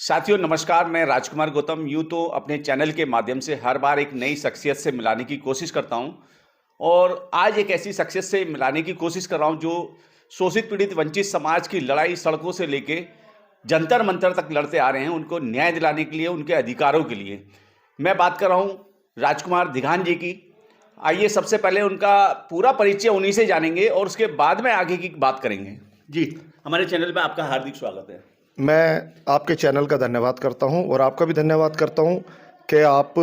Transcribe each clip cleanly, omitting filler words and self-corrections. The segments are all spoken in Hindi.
साथियों नमस्कार, मैं राजकुमार गौतम। यूँ तो अपने चैनल के माध्यम से हर बार एक नई शख्सियत से मिलाने की कोशिश करता हूँ और आज एक ऐसी शख्सियत से मिलाने की कोशिश कर रहा हूँ जो शोषित पीड़ित वंचित समाज की लड़ाई सड़कों से लेके जंतर मंतर तक लड़ते आ रहे हैं, उनको न्याय दिलाने के लिए, उनके अधिकारों के लिए। मैं बात कर रहा हूँ राजकुमार दिघान जी की। आइए सबसे पहले उनका पूरा परिचय उन्हीं से जानेंगे और उसके बाद में आगे की बात करेंगे। जी, हमारे चैनल पे आपका हार्दिक स्वागत है। मैं आपके चैनल का धन्यवाद करता हूं और आपका भी धन्यवाद करता हूं कि आप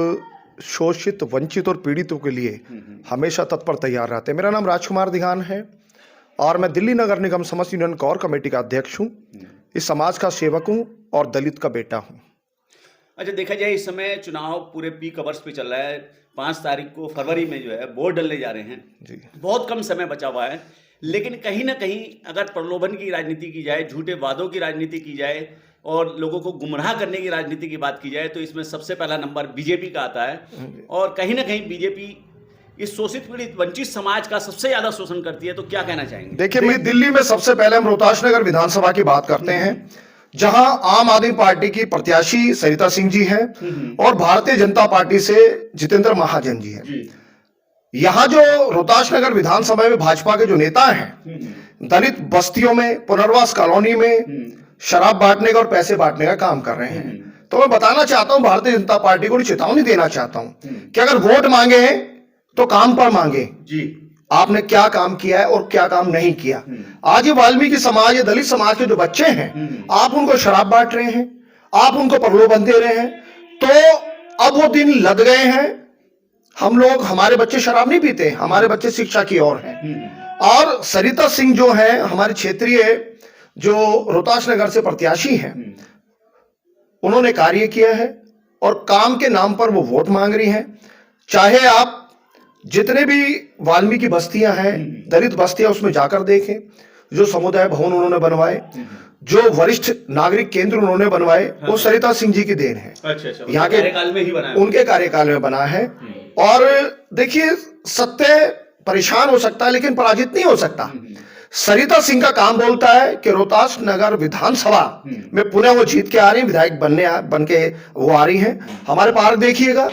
शोषित, वंचित और पीड़ितों के लिए हमेशा तत्पर तैयार रहते हैं। मेरा नाम राजकुमार दिघान है और मैं दिल्ली नगर निगम समस्त यूनियन कोर कमेटी का अध्यक्ष हूं। इस समाज का सेवक हूं और दलित का बेटा हूं। अच्छा, देखा जाए इस समय चुनाव पूरे पीक अवर्स पे चल रहा है। 5 तारीख को फरवरी में जो है वोट डलने जा रहे हैं जी। बहुत कम समय बचा हुआ है, लेकिन कहीं ना कहीं अगर प्रलोभन की राजनीति की जाए, झूठे वादों की राजनीति की जाए और लोगों को गुमराह करने की राजनीति की बात की जाए तो इसमें सबसे पहला नंबर बीजेपी का आता है। और कहीं ना कहीं बीजेपी इस शोषित पीड़ित वंचित समाज का सबसे ज्यादा शोषण करती है। तो क्या कहना चाहेंगे? देखिए, मैं दिल्ली में सबसे पहले हम रोहतास नगर विधानसभा की बात करते हैं, जहां आम आदमी पार्टी की प्रत्याशी सरिता सिंह जी हैं और भारतीय जनता पार्टी से जितेंद्र महाजन जी हैं। यहाँ जो रोहतास नगर विधानसभा में भाजपा के जो नेता हैं, दलित बस्तियों में, पुनर्वास कॉलोनी में शराब बांटने का और पैसे बांटने का काम कर रहे हैं। तो मैं बताना चाहता हूं, भारतीय जनता पार्टी को चेतावनी देना चाहता हूं कि अगर वोट मांगे हैं तो काम पर मांगे जी। आपने क्या काम किया है और क्या काम नहीं किया। आज ये वाल्मीकि समाज या दलित समाज के जो बच्चे हैं, आप उनको शराब बांट रहे हैं, आप उनको प्रलोभन दे रहे हैं। तो अब वो दिन लद गए हैं। हम लोग, हमारे बच्चे शराब नहीं पीते, हमारे बच्चे शिक्षा की ओर हैं। और सरिता सिंह जो है हमारे क्षेत्रीय जो रोहतास नगर से प्रत्याशी हैं, उन्होंने कार्य किया है और काम के नाम पर वो वोट मांग रही हैं। चाहे आप जितने भी वाल्मीकि बस्तियां हैं, दलित बस्तियां, उसमें जाकर देखें। जो समुदाय भवन उन्होंने बनवाए, जो वरिष्ठ नागरिक केंद्र उन्होंने बनवाए, वो सरिता सिंह जी की देन है। अच्छा, यहाँ के कार्यकाल में ही बना है, उनके कार्यकाल में बना है। और देखिए, सत्य परेशान हो सकता है लेकिन पराजित नहीं हो सकता। सरिता सिंह का काम बोलता है कि रोहतास नगर विधानसभा में पुनः वो जीत के आ रही है, विधायक बन के वो आ रही हैं। हमारे पार्क देखिएगा,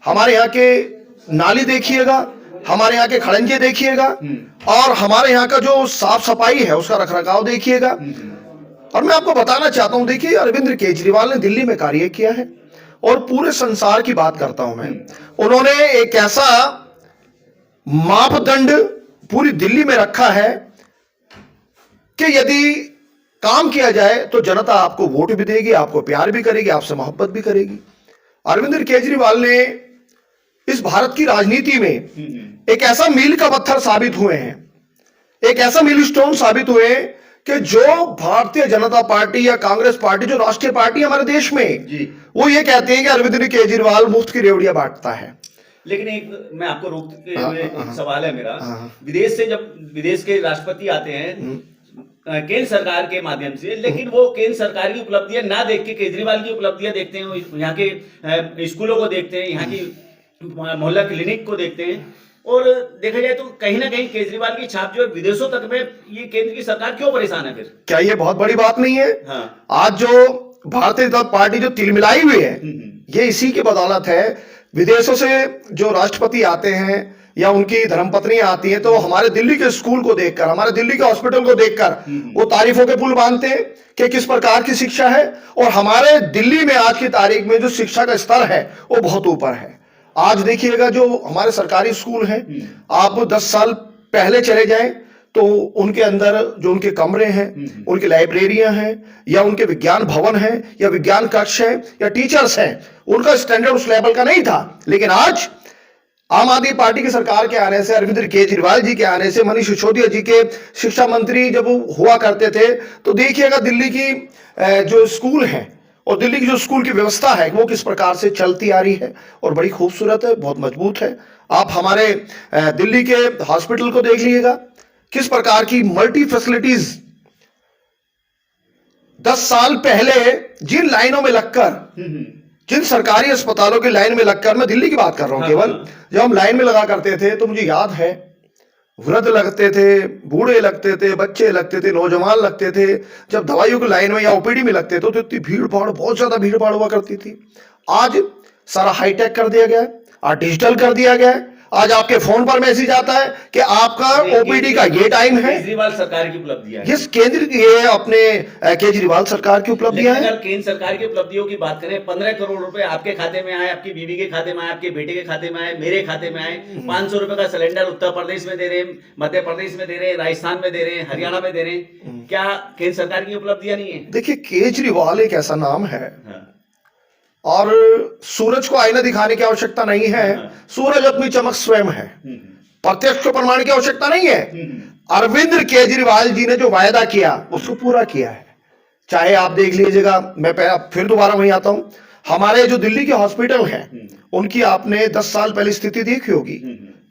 हमारे यहाँ के नाली देखिएगा, हमारे यहाँ के खड़ंजे देखिएगा और हमारे यहाँ का जो साफ सफाई है उसका रखरखाव देखिएगा। और मैं आपको बताना चाहता हूं, देखिए, अरविंद केजरीवाल ने दिल्ली में कार्य किया है और पूरे संसार की बात करता हूं मैं। उन्होंने एक ऐसा मापदंड पूरी दिल्ली में रखा है कि यदि काम किया जाए तो जनता आपको वोट भी देगी, आपको प्यार भी करेगी, आपसे मोहब्बत भी करेगी। अरविंद केजरीवाल ने इस भारत की राजनीति में एक ऐसा मील का पत्थर साबित हुए हैं, एक ऐसा मीलस्टोन साबित हुए हैं कि जो भारतीय जनता पार्टी या कांग्रेस पार्टी, जो राष्ट्रीय पार्टी हमारे देश में, वो ये कहते हैं कि अरविंद केजरीवाल मुफ्त की रेवड़ियां बांटता है। लेकिन एक मैं आपको रोकते हुए एक सवाल है मेरा। विदेश से जब विदेश के राष्ट्रपति आते हैं केंद्र सरकार के माध्यम से, लेकिन वो केंद्र सरकार की उपलब्धियां ना देख के केजरीवाल की उपलब्धियां देखते हैं, यहाँ के स्कूलों को देखते हैं, यहाँ की मोहल्ला क्लिनिक को देखते हैं। और देखा जाए तो कहीं ना कहीं केजरीवाल की छाप जो है विदेशों तक में, ये केंद्र की सरकार क्यों परेशान है फिर? क्या ये बहुत बड़ी बात नहीं है? हाँ। आज जो भारतीय जनता पार्टी जो तिलमिलाई हुई है, ये इसी की बदौलत है। विदेशों से जो राष्ट्रपति आते हैं या उनकी धर्मपत्नियां आती हैं, तो हमारे दिल्ली के स्कूल को देखकर, हमारे दिल्ली के हॉस्पिटल को देखकर वो तारीफों के पुल बांधते हैं कि किस प्रकार की शिक्षा है। और हमारे दिल्ली में आज की तारीख में जो शिक्षा का स्तर है वो बहुत ऊपर है। आज देखिएगा, जो हमारे सरकारी स्कूल हैं, आप 10 साल पहले चले जाएं तो उनके अंदर जो उनके कमरे हैं, उनकी लाइब्रेरियां हैं या उनके विज्ञान भवन हैं या विज्ञान कक्ष हैं या टीचर्स हैं, उनका स्टैंडर्ड उस लेवल का नहीं था। लेकिन आज आम आदमी पार्टी की सरकार के आने से, अरविंद केजरीवाल जी के आने से, मनीष सिसोदिया जी के शिक्षा मंत्री जब हुआ करते थे, तो देखिएगा दिल्ली की जो स्कूल हैं और दिल्ली की जो स्कूल की व्यवस्था है वो किस प्रकार से चलती आ रही है और बड़ी खूबसूरत है, बहुत मजबूत है। आप हमारे दिल्ली के हॉस्पिटल को देख लीजिएगा, किस प्रकार की मल्टी फैसिलिटीज। 10 साल पहले जिन लाइनों में लगकर, जिन सरकारी अस्पतालों की लाइन में लगकर, मैं दिल्ली की बात कर रहा हूं केवल, जब हम लाइन में लगा करते थे तो मुझे याद है वृद्ध लगते थे, बूढ़े लगते थे, बच्चे लगते थे, नौजवान लगते थे। जब दवाइयों की लाइन में या ओपीडी में लगते थे तो इतनी भीड़ भाड़, बहुत ज्यादा भीड़ भाड़ हुआ करती थी। आज सारा हाईटेक कर दिया गया है, आज डिजिटल कर दिया गया है। आज आपके फोन पर मैसेज आता है कि आपका ओपीडी का ये टाइम है। केजरीवाल सरकार की उपलब्धियां हैं। यस, ये अपने केजरीवाल सरकार की उपलब्धियां लेकिन हैं। अगर केंद्र सरकार की उपलब्धियों की बात करें, 15 करोड़ रुपए आपके खाते में आए, आपकी बीवी के खाते में आए, आपके बेटे के खाते में आए, मेरे खाते में आए। 500 रुपए का सिलेंडर उत्तर प्रदेश में दे रहे हैं, मध्य प्रदेश में दे रहे हैं, राजस्थान में दे रहे हैं, हरियाणा में दे रहे हैं। क्या केंद्र सरकार की उपलब्धियां नहीं है? देखिए, केजरीवाल एक ऐसा नाम है हाँ। और सूरज को आईना दिखाने की आवश्यकता नहीं है। सूरज अपनी चमक स्वयं है, प्रत्यक्ष को प्रमाण की आवश्यकता नहीं है। अरविंद केजरीवाल जी ने जो वायदा किया उसको पूरा किया है। चाहे आप देख लीजिएगा, मैं फिर दोबारा वहीं आता हूं, हमारे जो दिल्ली के हॉस्पिटल हैं उनकी आपने 10 साल पहले स्थिति देखी होगी,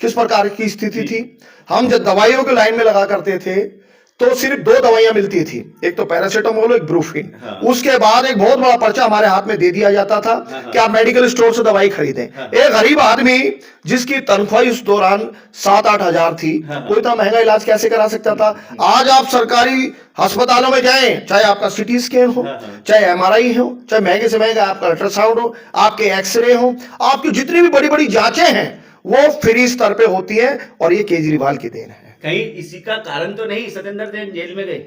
किस प्रकार की स्थिति थी। हम जब दवाइयों की लाइन में लगा करते थे तो सिर्फ 2 दवाइयां मिलती थी, एक तो पैरासीटामोल, एक ब्रूफिन। हाँ। उसके बाद एक बहुत बड़ा पर्चा हमारे हाथ में दे दिया जाता था कि आप मेडिकल स्टोर से दवाई खरीदें। एक गरीब आदमी जिसकी तनख्वाह उस दौरान 7-8 हजार थी, वो इतना महंगा इलाज कैसे करा सकता था। आज आप सरकारी अस्पतालों में जाएं, चाहे आपका सीटी स्कैन हो, चाहे एमआरआई हो, चाहे महंगे से महंगा आपका अल्ट्रासाउंड हो, आपके एक्सरे हो, आपकी जितनी भी बड़ी बड़ी जांचें हैं वो फ्री स्तर पे होती है। और ये केजरीवाल की देन है। कहीं इसी का कारण तो नहीं सत्येंद्र जैन जेल में गए?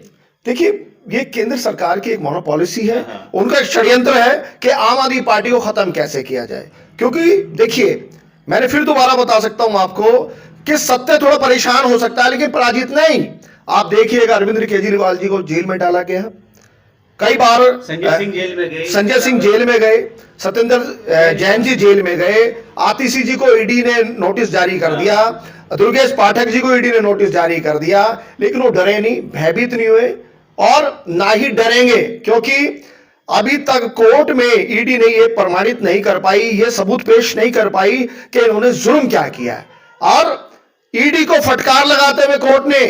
देखिए, ये केंद्र सरकार की एक मोनोपॉलिसी है, उनका एक षड्यंत्र है कि आम आदमी पार्टी को खत्म कैसे किया जाए। क्योंकि देखिए, मैंने फिर दोबारा बता सकता हूं आपको कि सत्य थोड़ा परेशान हो सकता है लेकिन पराजित नहीं। आप देखिएगा, अरविंद केजरीवाल जी को जेल में डाला गया, कई बार संजय सिंह जेल में गए, संजय सिंह जेल में गए, सत्येंद्र जैन जी जेल में गए, आतिशी जी को ईडी ने नोटिस जारी कर दिया, दुर्गेश पाठक जी को ईडी ने नोटिस जारी कर दिया, लेकिन वो डरे नहीं, भयभीत नहीं हुए और ना ही डरेंगे। क्योंकि अभी तक कोर्ट में ईडी ने ये प्रमाणित नहीं कर पाई, ये सबूत पेश नहीं कर पाई कि इन्होंने जुल्म क्या किया है। और ईडी को फटकार लगाते हुए कोर्ट ने,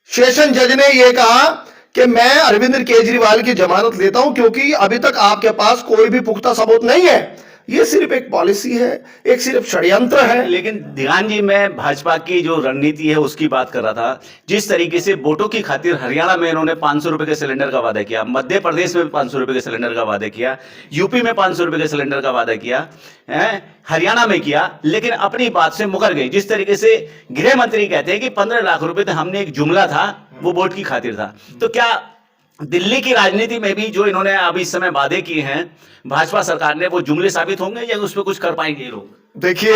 सेशन जज ने यह कहा कि मैं अरविंद केजरीवाल की जमानत लेता हूं क्योंकि अभी तक आपके पास कोई भी पुख्ता सबूत नहीं है। ये सिर्फ एक पॉलिसी है, एक सिर्फ षड्यंत्र है। लेकिन ध्यान जी, मैं भाजपा की जो रणनीति है उसकी बात कर रहा था। जिस तरीके से वोटों की खातिर हरियाणा में इन्होंने 500 रुपए के सिलेंडर का वादा किया, मध्य प्रदेश में 500 रुपए के सिलेंडर का वादा किया, यूपी में 500 रुपए के सिलेंडर का वादा किया है, हरियाणा में किया, लेकिन अपनी बात से मुकर गई। जिस तरीके से गृह मंत्री कहते हैं कि 15 लाख रुपए तो हमने एक जुमला था, वो वोट की खातिर था। तो क्या दिल्ली की राजनीति में भी जो इन्होंने अभी इस समय वादे किए हैं भाजपा सरकार ने, वो जुमले साबित होंगे या उस पर कुछ कर पाएंगे ये लोग? देखिए,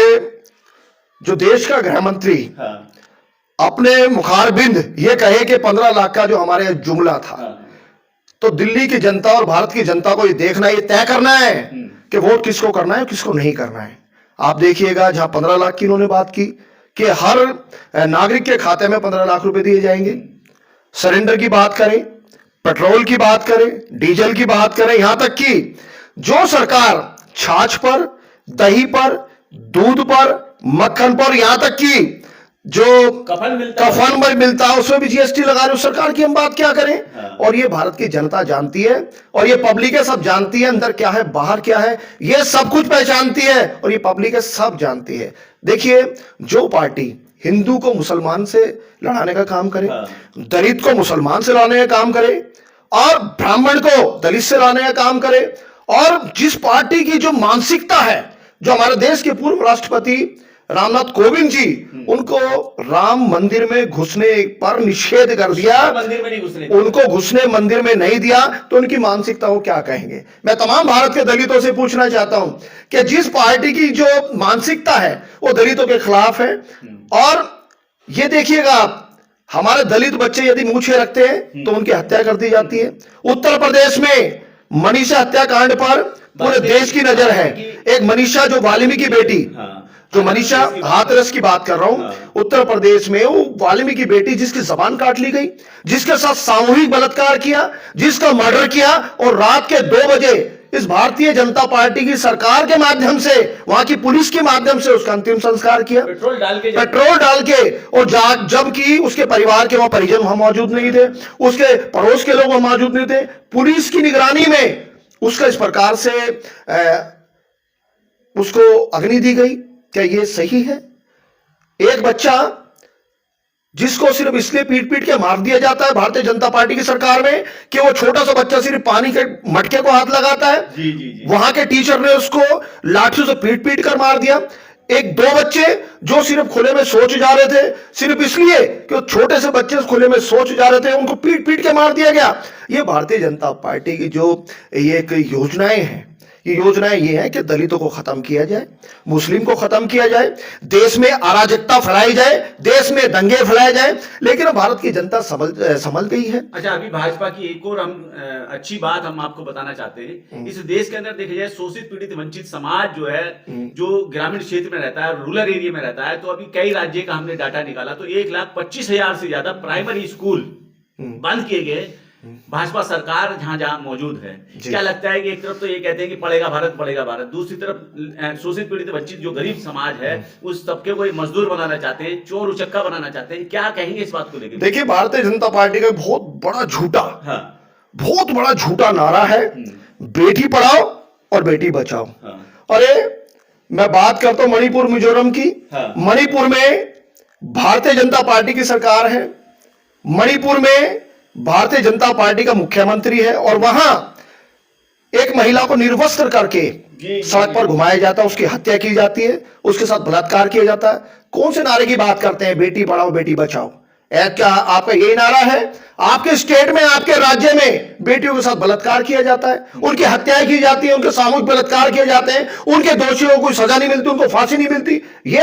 जो देश का गृह मंत्री अपने मुखारबिंद ये कहे कि 15 लाख का जो हमारे जुमला था, तो दिल्ली की जनता और भारत की जनता को ये देखना, ये तय करना है कि वोट किसको करना है, किसको नहीं करना है। आप देखिएगा, जहां 15 लाख की इन्होंने बात की कि हर नागरिक के खाते में 15 लाख रुपए दिए जाएंगे, सिलेंडर की बात करें, पेट्रोल की बात करें, डीजल की बात करें, यहां तक कि जो सरकार छाछ पर, दही पर, दूध पर, मक्खन पर, यहां तक कि जो कफन में मिलता है उसमें भी जीएसटी लगा रहे हो सरकार की, हम बात क्या करें। और ये भारत की जनता जानती है और ये पब्लिक है, सब जानती है अंदर क्या है बाहर क्या है, ये सब कुछ पहचानती है और ये पब्लिक है, सब जानती है। देखिए, जो पार्टी हिंदू को मुसलमान से लड़ाने का काम करे, दलित को मुसलमान से लड़ाने का काम करे और ब्राह्मण को दलित से लड़ाने का काम करे, और जिस पार्टी की जो मानसिकता है, जो हमारे देश के पूर्व राष्ट्रपति रामनाथ कोविंद जी, उनको राम मंदिर में घुसने पर निषेध कर दिया, मंदिर में नहीं घुसने, उनको घुसने मंदिर में नहीं दिया, तो उनकी मानसिकता को क्या कहेंगे। मैं तमाम भारत के दलितों से पूछना चाहता हूं कि जिस पार्टी की जो मानसिकता है वो दलितों के खिलाफ है, और ये देखिएगा आप, हमारे दलित बच्चे यदि मूछें रखते हैं तो उनकी हत्या कर दी जाती है। उत्तर प्रदेश में मनीषा हत्याकांड पर पूरे देश की नजर है। एक मनीषा, जो वाल्मीकि बेटी, जो मनीषा हाथरस की बात कर रहा हूं, उत्तर प्रदेश में वो वाल्मीकि बेटी जिसकी जबान काट ली गई, जिसके साथ सामूहिक बलात्कार किया, जिसका मर्डर किया, और रात के 2 बजे इस भारतीय जनता पार्टी की सरकार के माध्यम से, वहां की पुलिस के माध्यम से उसका अंतिम संस्कार किया, पेट्रोल डाल के। और जबकि उसके परिवार के वहां परिजन वहां मौजूद नहीं थे, उसके पड़ोस के लोग वहां मौजूद नहीं थे, पुलिस की निगरानी में उसका इस प्रकार से उसको अग्नि दी गई। क्या ये सही है? एक बच्चा जिसको सिर्फ इसलिए पीट पीट के मार दिया जाता है भारतीय जनता पार्टी की सरकार में कि वो छोटा सा बच्चा सिर्फ पानी के मटके को हाथ लगाता है। जी जी जी। वहां के टीचर ने उसको लाठियों से पीट पीट कर मार दिया। एक दो बच्चे जो सिर्फ खुले में शौच जा रहे थे, सिर्फ इसलिए कि वो छोटे से बच्चे खुले में शौच जा रहे थे, उनको पीट पीट के मार दिया गया। ये भारतीय जनता पार्टी की जो ये एक योजनाएं हैं, ये योजनाएं ये है कि दलितों को खत्म किया जाए, मुस्लिम को खत्म किया जाए, देश में अराजकता फैलाई जाए, देश में दंगे फैलाए जाए, लेकिन अब भारत की जनता संभल गई है। अच्छा, अभी भाजपा की एक और हम अच्छी बात हम आपको बताना चाहते हैं। इस देश के अंदर देखा जाए शोषित पीड़ित वंचित समाज जो है, जो ग्रामीण क्षेत्र में रहता है, रूरल एरिया में रहता है, तो अभी कई राज्य का हमने डाटा निकाला तो 1,25,000 से ज्यादा प्राइमरी स्कूल बंद किए गए भाजपा सरकार जहां जहां मौजूद है। क्या लगता है कि एक तरफ तो ये कहते हैं कि पढ़ेगा भारत, दूसरी तरफ शोषित पीड़ित वंचित जो गरीब समाज है उस तबके को मजदूर बनाना चाहते हैं, चोर उचक्का बनाना चाहते हैं। क्या कहेंगे इस बात को लेकर? देखिए, भारतीय जनता पार्टी का बहुत बड़ा झूठा नारा है, बेटी पढ़ाओ और बेटी बचाओ। अरे मैं बात करता हूं मणिपुर मिजोरम की। मणिपुर में भारतीय जनता पार्टी की सरकार है, मणिपुर में भारतीय जनता पार्टी का मुख्यमंत्री है, और वहां एक महिला को निर्वस्त्र करके सड़क पर घुमाया जाता है, उसकी हत्या की जाती है, उसके साथ बलात्कार किया जाता है। कौन से नारे की बात करते हैं? बेटी पढ़ाओ बेटी बचाओ। क्या आपका यही नारा है? आपके स्टेट में, आपके राज्य में बेटियों के साथ बलात्कार किया जाता है, उनकी हत्याएं की जाती है, उनके सामूहिक बलात्कार किए जाते हैं, उनके दोषियों को सजा नहीं मिलती, उनको फांसी नहीं मिलती। ये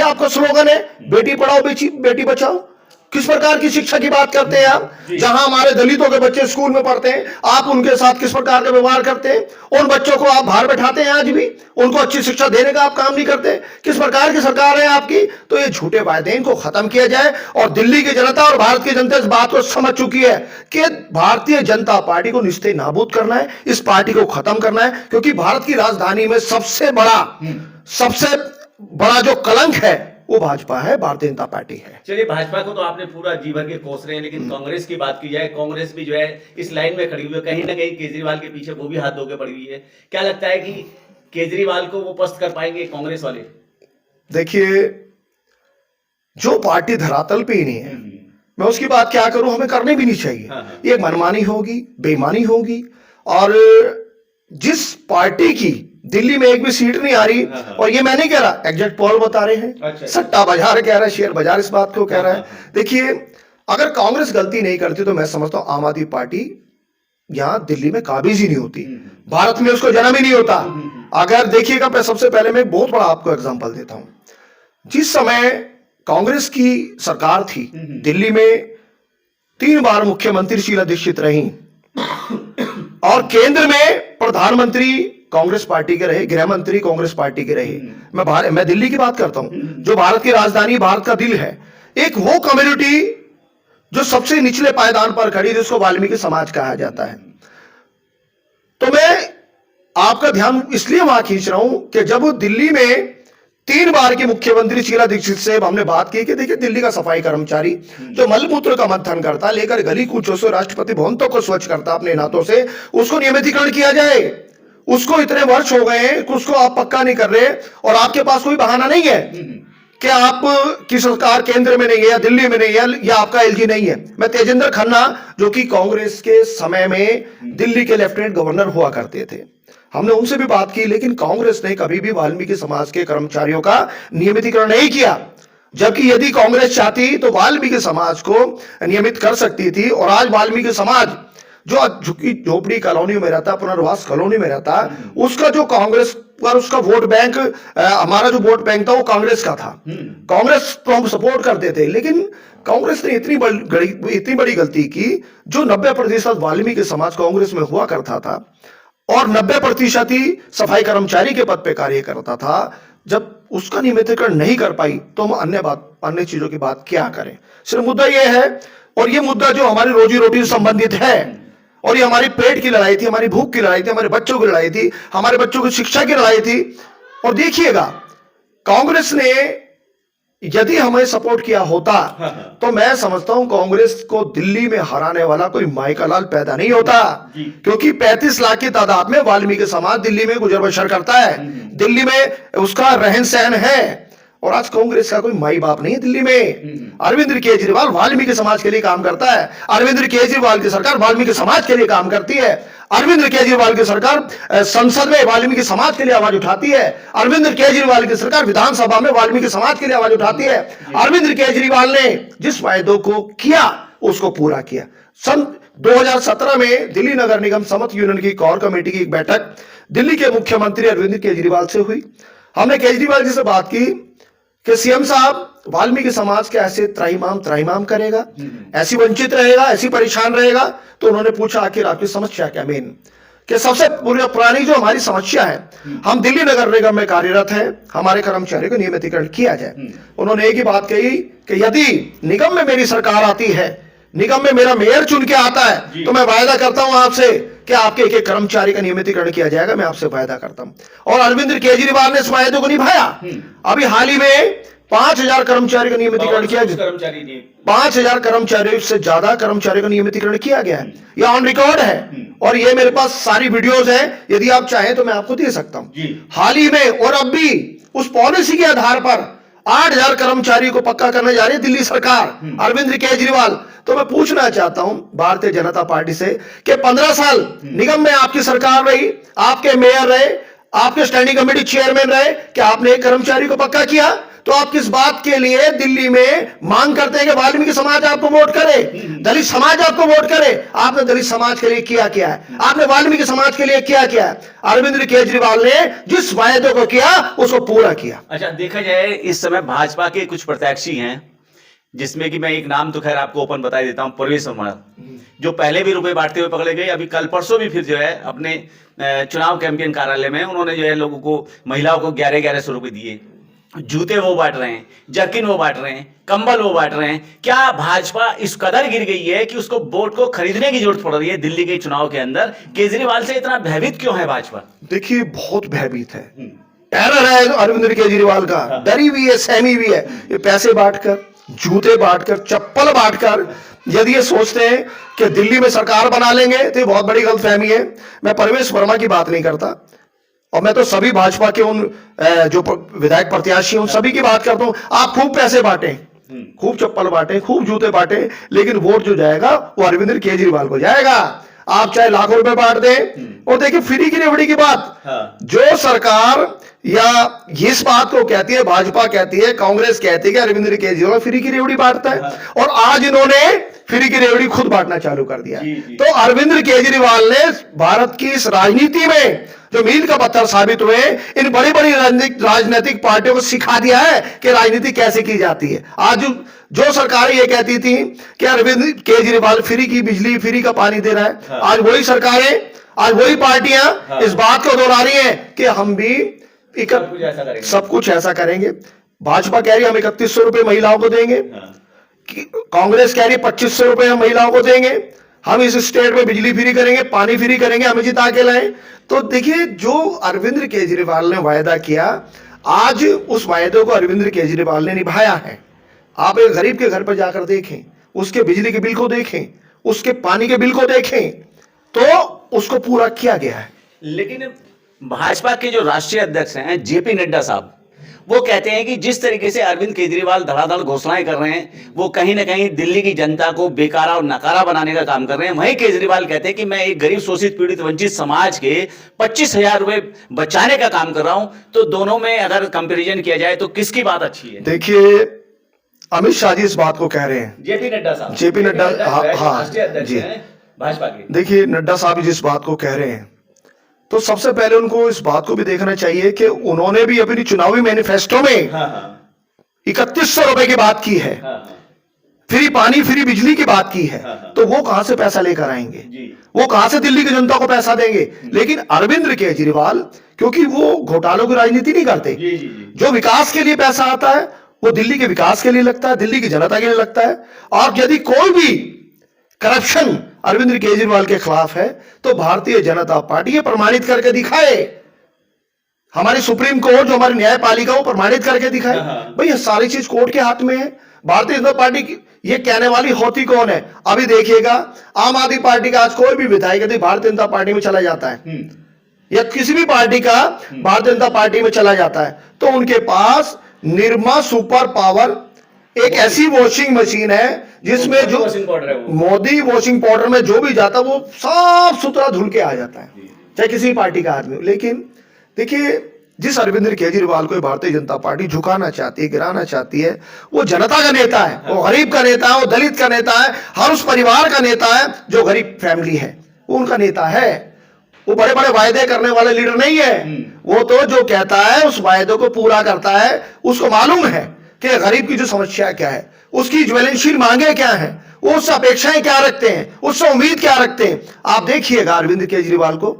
आपका स्लोगन है, बेटी पढ़ाओ बेटी बचाओ। किस प्रकार की शिक्षा की बात करते हैं आप? जहां हमारे दलितों के बच्चे स्कूल में पढ़ते हैं, आप उनके साथ किस प्रकार का व्यवहार करते हैं? उन बच्चों को आप बाहर बैठाते हैं, आज भी उनको अच्छी शिक्षा देने का आप काम नहीं करते। किस प्रकार की सरकार है आपकी? तो ये झूठे वायदे, इनको खत्म किया जाए। और दिल्ली की जनता और भारत की जनता इस बात को समझ चुकी है कि भारतीय जनता पार्टी को निस्ते नाबूद करना है, इस पार्टी को खत्म करना है, क्योंकि भारत की राजधानी में सबसे बड़ा जो कलंक है वो भाजपा है, भारतीय जनता पार्टी है। चलिए, भाजपा को तो आपने पूरा जी भर के कोस रहे हैं, लेकिन कांग्रेस की बात की जाए, कांग्रेस भी जो है इस लाइन में खड़ी हुई है, कहीं ना कहीं केजरीवाल के पीछे वो भी हाथ धो के पड़ी हुई है। क्या लगता है कि केजरीवाल को वो पस्त कर पाएंगे कांग्रेस वाले? देखिए, जो पार्टी धरातल पे ही नहीं है, मैं उसकी बात क्या करूं, हमें करनी भी नहीं चाहिए। ये मनमानी होगी, बेईमानी होगी। और जिस पार्टी की दिल्ली में एक भी सीट नहीं आ रही, और ये मैं नहीं कह रहा, एग्जैक्ट पोल बता रहे हैं, अच्छा। सट्टा बाजार कह रहा है, शेयर बाजार इस बात को कह रहा है। देखिए, अगर कांग्रेस गलती नहीं करती तो मैं समझता हूं आम आदमी पार्टी यहां दिल्ली में काबिज ही नहीं होती, भारत में उसको जन्म ही नहीं होता। अगर देखिएगा, मैं सबसे पहले मैं बहुत बड़ा आपको एग्जांपल देता हूं। जिस समय कांग्रेस की सरकार थी, दिल्ली में 3 बार मुख्यमंत्री शीला दीक्षित रही, और केंद्र में प्रधानमंत्री कांग्रेस पार्टी के रहे, गृह मंत्री कांग्रेस पार्टी के रहे। मैं दिल्ली की बात करता हूं, जो भारत की राजधानी, भारत का दिल है। एक वो कम्युनिटी जो सबसे निचले पायदान पर खड़ी, जिसको वाल्मीकि समाज कहा जाता है। तो मैं आपका ध्यान इसलिए वहां खींच रहा हूं कि जब दिल्ली में 3 बार की मुख्यमंत्री शीला दीक्षित से हमने बात की कि देखिए, दिल्ली का सफाई कर्मचारी जो मलमूत्र का मंथन करता, लेकर गली कूचों से राष्ट्रपति भवन तक को स्वच्छ करता अपने नातों से, उसको नियमितीकरण किया जाए। उसको इतने वर्ष हो गए हैं कि उसको आप पक्का नहीं कर रहे, और आपके पास कोई बहाना नहीं है कि आप की सरकार केंद्र में नहीं है, या दिल्ली में नहीं है, या आपका एलजी नहीं है। मैं तेजेंद्र खन्ना, जो कि कांग्रेस के समय में दिल्ली के लेफ्टिनेंट गवर्नर हुआ करते थे, हमने उनसे भी बात की, लेकिन कांग्रेस ने कभी भी वाल्मीकि समाज के कर्मचारियों का नियमितीकरण नहीं किया। जबकि यदि कांग्रेस चाहती तो वाल्मीकि समाज को नियमित कर सकती थी। और आज वाल्मीकि समाज जो झोपड़ी कॉलोनी में रहता, पुनर्वास कॉलोनी में रहता, उसका जो कांग्रेस पर उसका वोट बैंक, हमारा जो वोट बैंक था वो कांग्रेस का था। कांग्रेस तो हम सपोर्ट करते थे, लेकिन कांग्रेस ने इतनी बड़ी गलती की, जो 90% वाल्मीकि समाज कांग्रेस में हुआ करता था, और 90% ही सफाई कर्मचारी के पद पे कार्य करता था। जब उसका नियमितीकरण नहीं कर पाई तो हम अन्य चीजों की बात क्या करें? सिर्फ मुद्दा यह है, और यह मुद्दा जो हमारी रोजी रोटी से संबंधित है, और ये हमारी पेट की लड़ाई थी, हमारी भूख की लड़ाई थी, हमारे बच्चों की लड़ाई थी, हमारे बच्चों की शिक्षा की लड़ाई थी। और देखिएगा, कांग्रेस ने यदि हमें सपोर्ट किया होता तो मैं समझता हूं कांग्रेस को दिल्ली में हराने वाला कोई माइका लाल पैदा नहीं होता, क्योंकि 35 लाख की तादाद में वाल्मीकि समाज दिल्ली में गुजर बसर करता है, दिल्ली में उसका रहन सहन है। और आज कांग्रेस का कोई माई बाप नहीं है दिल्ली में। अरविंद केजरीवाल वाल्मीकि समाज के लिए काम करता है। अरविंद केजरीवाल की सरकार वाल्मीकि समाज के लिए काम करती है। अरविंद केजरीवाल की सरकार संसद में वाल्मीकि समाज के लिए आवाज उठाती है। अरविंद केजरीवाल की सरकार विधानसभा में वाल्मीकि समाज के लिए आवाज उठाती है। अरविंद केजरीवाल ने जिस वायदों को किया उसको पूरा किया। सन 2017 में दिल्ली नगर निगम समत यूनियन की कोर कमेटी की एक बैठक दिल्ली के मुख्यमंत्री अरविंद केजरीवाल से हुई। हमने केजरीवाल जी से बात की कि सीएम साहब वाल्मीकि समाज के ऐसे त्राहिमाम करेगा, ऐसी वंचित रहेगा, ऐसी परेशान रहेगा। तो उन्होंने पूछा आखिर आपकी समस्या क्या मेन, कि सबसे पुरानी जो हमारी समस्या है, हम दिल्ली नगर निगम में कार्यरत हैं, हमारे कर्मचारियों को नियमितीकरण किया जाए। उन्होंने एक ही बात कही कि यदि निगम में मेरी सरकार आती है, निगम में मेरा मेयर चुन के आता है, तो मैं वायदा करता हूं आपसे कि आपके एक कर्मचारी का नियमितीकरण किया जाएगा। मैं आपसे वायदा करता हूं। और अरविंद केजरीवाल ने इस वायदे को निभाया। अभी हाल ही में 5000 कर्मचारी का नियमितीकरण किया गया। 5000 कर्मचारियों से ज्यादा कर्मचारियों का नियमितीकरण किया गया है। यह ऑन रिकॉर्ड है और ये मेरे पास सारी वीडियोस हैं, यदि आप चाहें तो मैं आपको दे सकता हूं। हाल ही में और अब भी उस पॉलिसी के आधार पर 8000 कर्मचारियों को पक्का करने जा रही है दिल्ली सरकार, अरविंद केजरीवाल। तो मैं पूछना चाहता हूं भारतीय जनता पार्टी से कि 15 साल निगम में आपकी सरकार रही, आपके मेयर रहे, आपके स्टैंडिंग कमेटी चेयरमैन रहे, क्या आपने एक कर्मचारी को पक्का किया? तो आप किस बात के लिए दिल्ली में मांग करते हैं कि वाल्मीकि समाज आपको वोट करे, दलित समाज आपको वोट करे? आपने दलित समाज के लिए किया क्या है? आपने वाल्मीकि समाज के लिए क्या किया है? अरविंद केजरीवाल ने जिस वायदे को किया उसको पूरा किया। अच्छा, देखा जाए इस समय भाजपा के कुछ प्रत्याशी हैं, जिसमें कि मैं एक नाम तो खैर आपको ओपन बता देता हूं, परवेश वर्मा, जो पहले भी रुपए बांटते हुए पकड़े गए। अभी कल परसों भी फिर जो है अपने चुनाव कैंपेन कार्यालय में उन्होंने जो है लोगों को, महिलाओं को 1100 रुपए दिए। जूते वो बांट रहे हैं, जर्किन वो बांट रहे हैं, कंबल वो बांट रहे हैं। क्या भाजपा इस कदर गिर गई है कि उसको वोट को खरीदने की जरूरत पड़ रही है दिल्ली के चुनाव के अंदर? केजरीवाल से इतना भयभीत क्यों है भाजपा? देखिए, बहुत भयभीत है, टेरर है अरविंद केजरीवाल का, डरी हुई है, सहमी हुई है। ये पैसे बांटकर, जूते बांटकर, चप्पल बांटकर यदि ये सोचते हैं कि दिल्ली में सरकार बना लेंगे तो ये बहुत बड़ी गलतफहमी है। मैं परवेश वर्मा की बात नहीं करता और मैं तो सभी भाजपा के उन जो विधायक प्रत्याशी हैं उन सभी की बात करता हूं। आप खूब पैसे बांटे, खूब चप्पल बांटे, खूब जूते बांटे, लेकिन वोट जो जाएगा वो अरविंद केजरीवाल को जाएगा। आप चाहे लाखों रुपए बांट दें। और देखिए, फ्री की रेवड़ी की बात, जो सरकार या इस बात को कहती है, भाजपा कहती है, कांग्रेस कहती है कि अरविंद केजरीवाल फ्री की रेवड़ी बांटता है, और आज इन्होंने फ्री की रेवड़ी खुद बांटना चालू कर दिया। तो अरविंद केजरीवाल ने भारत की इस राजनीति में जो मील का पत्थर साबित हुए, इन बड़ी बड़ी राजनीतिक पार्टियों को सिखा दिया है कि राजनीति कैसे की जाती है। आज जो सरकारें ये कहती थी कि अरविंद केजरीवाल फ्री की बिजली, फ्री का पानी दे रहा है, आज वही सरकारें, आज वही पार्टियां इस बात को दोहरा रही हैं कि हम भी सब कुछ ऐसा करेंगे। भाजपा कह रही है हम 3100 रुपए महिलाओं को देंगे, कांग्रेस कह रही है 2500 रुपए हम महिलाओं को देंगे, हम इस स्टेट में बिजली फ्री करेंगे, पानी फ्री करेंगे, हमें जिता के लाएं। तो देखिए, जो अरविंद केजरीवाल ने वायदा किया, आज उस वायदे को अरविंद केजरीवाल ने निभाया है। आप एक गरीब के घर पर जाकर देखें, उसके बिजली के बिल को देखें, उसके पानी के बिल को देखें, तो उसको पूरा किया गया है। लेकिन भाजपा के जो राष्ट्रीय अध्यक्ष हैं जेपी नड्डा साहब, वो कहते हैं कि जिस तरीके से अरविंद केजरीवाल धड़ाधड़ घोषणाएं कर रहे हैं, वो कहीं ना कहीं दिल्ली की जनता को बेकारा और नकारा बनाने का काम कर रहे हैं। वहीं केजरीवाल कहते हैं कि मैं एक गरीब, शोषित, पीड़ित, वंचित समाज के 25,000 रुपए बचाने का काम कर रहा हूं। तो दोनों में अगर कंपेरिजन किया जाए तो किसकी बात अच्छी है? देखिए, अमित शाह जी इस बात को कह रहे हैं, जेपी नड्डा साहब, जेपी नड्डा, हाँ जी, भाजपा के। देखिए, नड्डा साहब जिस बात को कह रहे हैं, तो सबसे पहले उनको इस बात को भी देखना चाहिए कि उन्होंने भी अपनी चुनावी मैनिफेस्टो में 3100 रुपए की बात की है, फ्री पानी, फ्री बिजली की बात की है। तो वो कहां से पैसा लेकर आएंगे? वो कहां से दिल्ली की जनता को पैसा देंगे? लेकिन अरविंद केजरीवाल, क्योंकि वो घोटालों की राजनीति नहीं करते, जो विकास के लिए पैसा आता है वो दिल्ली के विकास के लिए लगता है, दिल्ली की जनता के लिए लगता है। और यदि कोई भी करप्शन अरविंद केजरीवाल के खिलाफ है तो भारतीय जनता पार्टी ये प्रमाणित करके दिखाए, हमारी सुप्रीम कोर्ट जो हमारी न्यायपालिका वो प्रमाणित करके दिखाए। भाई ये सारी चीज कोर्ट के हाथ में है। भारतीय जनता पार्टी की ये कहने वाली होती कौन है? अभी देखिएगा, आम आदमी पार्टी का आज कोई भी विधायक यदि भारतीय जनता पार्टी में चला जाता है या किसी भी पार्टी का भारतीय जनता पार्टी में चला जाता है तो उनके पास निर्मा सुपर पावर एक ऐसी वॉशिंग मशीन है जिसमें जो वॉशिंग पाउडर है वो। मोदी वॉशिंग पाउडर में जो भी जाता है वो साफ सुथरा धुल के आ जाता है, चाहे किसी पार्टी का आदमी हो। लेकिन देखिए, जिस अरविंद केजरीवाल को भारतीय जनता पार्टी झुकाना चाहती है, गिराना चाहती है, वो जनता का नेता है, वो गरीब का नेता है, वो दलित का नेता है, हर उस परिवार का नेता है जो गरीब फैमिली है, वो उनका नेता है। वो बड़े बड़े वायदे करने वाले लीडर नहीं है, वो तो जो कहता है उस वायदे को पूरा करता है। उसको मालूम है कि गरीब की जो समस्या क्या है, उसकी ज्वलनशील मांगे क्या है, वो उससे अपेक्षाएं क्या रखते हैं, उससे उम्मीद क्या रखते हैं। आप देखिएगा अरविंद केजरीवाल को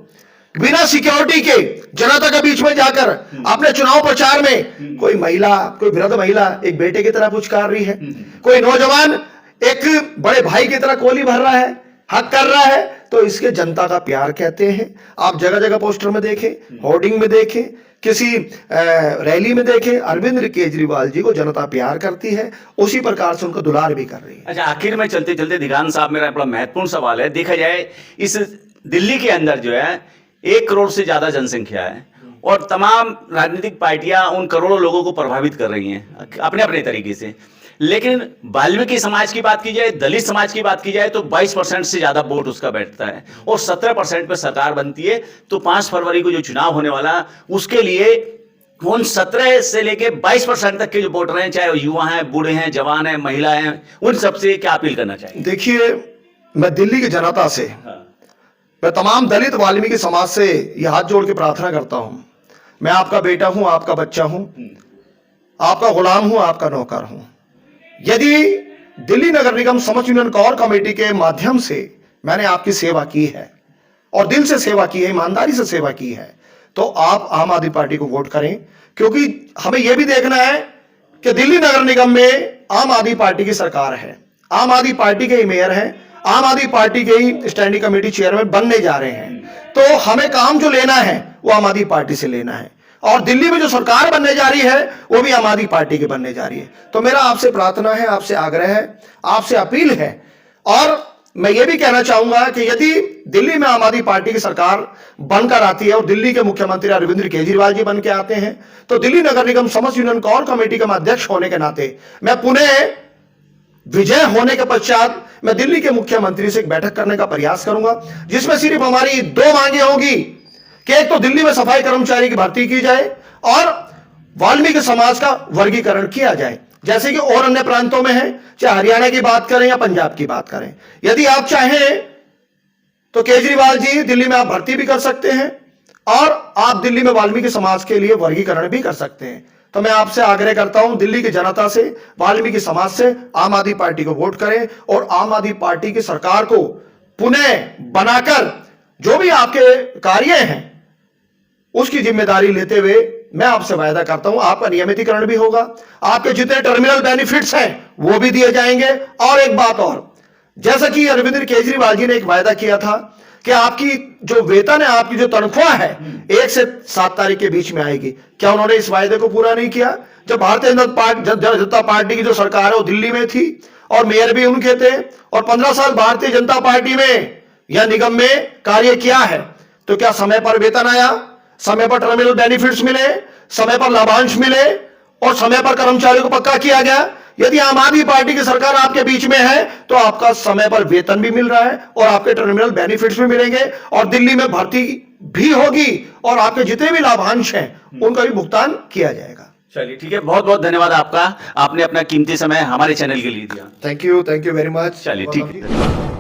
बिना सिक्योरिटी के जनता के बीच में जाकर अपने चुनाव प्रचार में कोई महिला, कोई वृद्ध महिला एक बेटे की तरह पुचकार रही है, कोई नौजवान एक बड़े भाई की तरह कोली भर रहा है, हक कर रहा है, तो इसके जनता का प्यार कहते हैं। आप जगह जगह पोस्टर में देखें, होर्डिंग में देखें, किसी रैली में देखें, अरविंद केजरीवाल जी को जनता प्यार करती है, उसी प्रकार से उनका दुलार भी कर रही है। अच्छा, आखिर में चलते चलते दिगान साहब, मेरा बड़ा महत्वपूर्ण सवाल है। देखा जाए इस दिल्ली के अंदर जो है 1 करोड़ से ज्यादा जनसंख्या है और तमाम राजनीतिक पार्टियां उन करोड़ों लोगों को प्रभावित कर रही हैं अपने अपने तरीके से। लेकिन वाल्मीकि समाज की बात की जाए, दलित समाज की बात की जाए, तो 22% से ज्यादा वोट उसका बैठता है और 17% पे सरकार बनती है। तो 5 फरवरी को जो चुनाव होने वाला, उसके लिए उन 17 से लेके 22% तक के जो वोटर हैं, चाहे वो युवा हैं, बूढ़े हैं, जवान हैं, महिला हैं, उन सबसे क्या अपील करना चाहिए? देखिए, मैं दिल्ली की जनता से, मैं तमाम दलित वाल्मीकि समाज से यह हाथ जोड़ के प्रार्थना करता हूं। मैं आपका बेटा हूं, आपका बच्चा हूं, आपका गुलाम हूं, आपका नौकर हूं। यदि दिल्ली नगर निगम समस्त यूनियन कोर कमेटी के माध्यम से मैंने आपकी सेवा की है और दिल से सेवा की है, ईमानदारी से सेवा की है, तो आप आम आदमी पार्टी को वोट करें। क्योंकि हमें यह भी देखना है कि दिल्ली नगर निगम में आम आदमी पार्टी की सरकार है, आम आदमी पार्टी के ही मेयर हैं, आम आदमी पार्टी के ही स्टैंडिंग कमेटी चेयरमैन बनने जा रहे हैं। तो हमें काम जो लेना है वो आम आदमी पार्टी से लेना है, और दिल्ली में जो सरकार बनने जा रही है वो भी आम आदमी पार्टी की बनने जा रही है। तो मेरा आपसे प्रार्थना है, आपसे आग्रह है, आपसे अपील है, और मैं ये भी कहना चाहूंगा कि यदि दिल्ली में आम आदमी पार्टी की सरकार बनकर आती है और दिल्ली के मुख्यमंत्री अरविंद केजरीवाल जी बन के आते हैं, तो दिल्ली नगर निगम समस्त यूनियन कोर कमेटी का अध्यक्ष होने के नाते मैं पुनः विजय होने के पश्चात मैं दिल्ली के मुख्यमंत्री से एक बैठक करने का प्रयास करूंगा, जिसमें सिर्फ हमारी 2 मांगे होगी कि एक तो दिल्ली में सफाई कर्मचारी की भर्ती की जाए और वाल्मीकि समाज का वर्गीकरण किया जाए, जैसे कि और अन्य प्रांतों में है, चाहे हरियाणा की बात करें या पंजाब की बात करें। यदि आप चाहें तो केजरीवाल जी, दिल्ली में आप भर्ती भी कर सकते हैं और आप दिल्ली में वाल्मीकि समाज के लिए वर्गीकरण भी कर सकते हैं। तो मैं आपसे आग्रह करता हूं, दिल्ली की जनता से, वाल्मीकि समाज से, आम आदमी पार्टी को वोट करें और आम आदमी पार्टी की सरकार को पुनः बनाकर जो भी आपके कार्य हैं उसकी जिम्मेदारी लेते हुए मैं आपसे वायदा करता हूं, आपका नियमितीकरण भी होगा, आपके जितने टर्मिनल बेनिफिट्स हैं वो भी दिए जाएंगे। और एक बात और, जैसा कि अरविंद केजरीवाल जी ने एक वायदा किया था कि आपकी जो वेतन है, आपकी जो तनख्वाह है 1 से 7 तारीख के बीच में आएगी। क्या उन्होंने इस वायदे को पूरा नहीं किया? जब भारतीय जनता पार्टी की जो सरकार है वो दिल्ली में थी और मेयर भी उनके थे, और 15 साल भारतीय जनता पार्टी में या निगम में कार्य किया है, तो क्या समय पर वेतन आया, समय पर टर्मिनल बेनिफिट्स मिले, समय पर लाभांश मिले और समय पर कर्मचारियों को पक्का किया गया? यदि आम आदमी पार्टी की सरकार आपके बीच में है तो आपका समय पर वेतन भी मिल रहा है और आपके टर्मिनल बेनिफिट्स भी मिलेंगे और दिल्ली में भर्ती भी होगी और आपके जितने भी लाभांश हैं उनका भी भुगतान किया जाएगा। चलिए, ठीक है, बहुत बहुत धन्यवाद आपका, आपने अपना कीमती समय हमारे चैनल के लिए दिया। Thank you very much. चलिए, ठीक है।